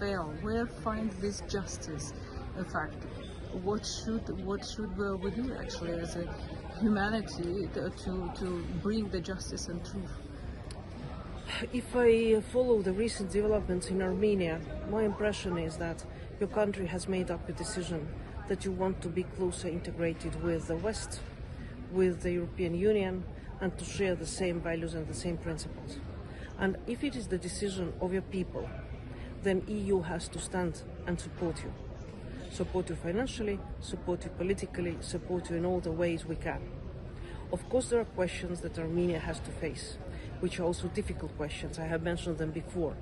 fail? Where find this justice? In fact, what should we do actually as a humanity to bring the justice and truth? If I follow the recent developments in Armenia, my impression is that your country has made up a decision that you want to be closer integrated with the West, with the European Union, and to share the same values and the same principles. And if it is the decision of your people, then EU has to stand and support you. Support you financially, support you politically, support you in all the ways we can. Of course, there are questions that Armenia has to face, which are also difficult questions. I have mentioned them before.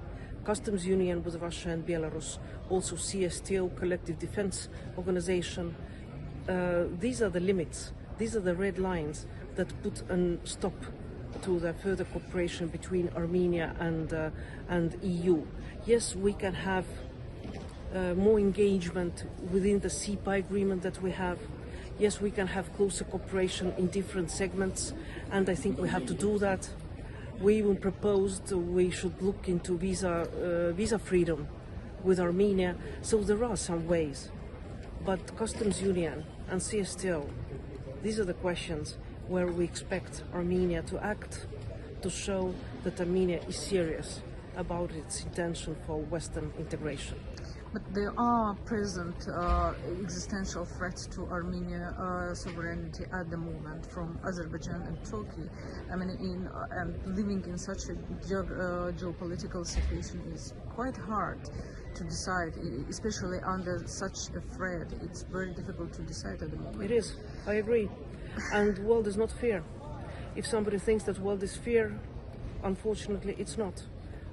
Customs union with Russia and Belarus, also CSTO, Collective Defense Organization. These are the limits, these are the red lines that put a stop to the further cooperation between Armenia and EU. Yes, we can have more engagement within the CPI agreement that we have. Yes, we can have closer cooperation in different segments, and I think we have to do that. We even proposed we should look into visa freedom with Armenia, so there are some ways. But customs union and CSTO, these are the questions where we expect Armenia to act, to show that Armenia is serious about its intention for Western integration. But there are present existential threats to Armenian sovereignty at the moment from Azerbaijan and Turkey. I mean, and living in such a geopolitical situation is quite hard to decide, especially under such a threat. It's very difficult to decide at the moment. It is, I agree. And the world is not fair. If somebody thinks that world is fair, unfortunately it's not.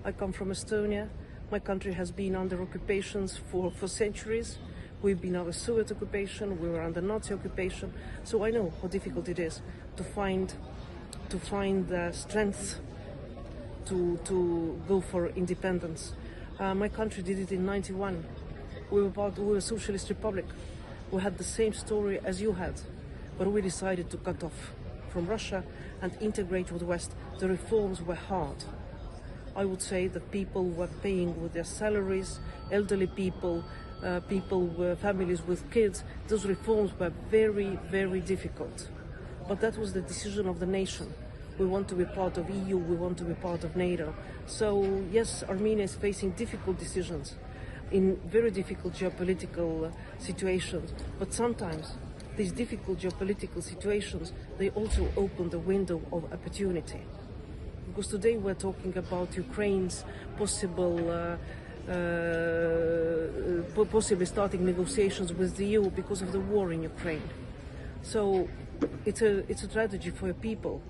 I come from Estonia. My country has been under occupations for centuries. We've been under Soviet occupation, we were under Nazi occupation, so I know how difficult it is to find the strength to go for independence. My country did it in '91. We were a socialist republic. We had the same story as you had, but we decided to cut off from Russia and integrate with the West. The reforms were hard. I would say that people were paying with their salaries, elderly people, families with kids. Those reforms were very, very difficult. But that was the decision of the nation. We want to be part of EU, we want to be part of NATO. So yes, Armenia is facing difficult decisions in very difficult geopolitical situations. But sometimes these difficult geopolitical situations, they also open the window of opportunity. Because today we're talking about Ukraine's possibly starting negotiations with the EU because of the war in Ukraine. So it's a tragedy for your people,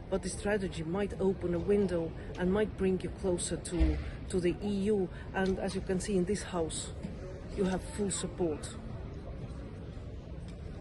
but this tragedy might open a window and might bring you closer to the EU. And as you can see in this house, you have full support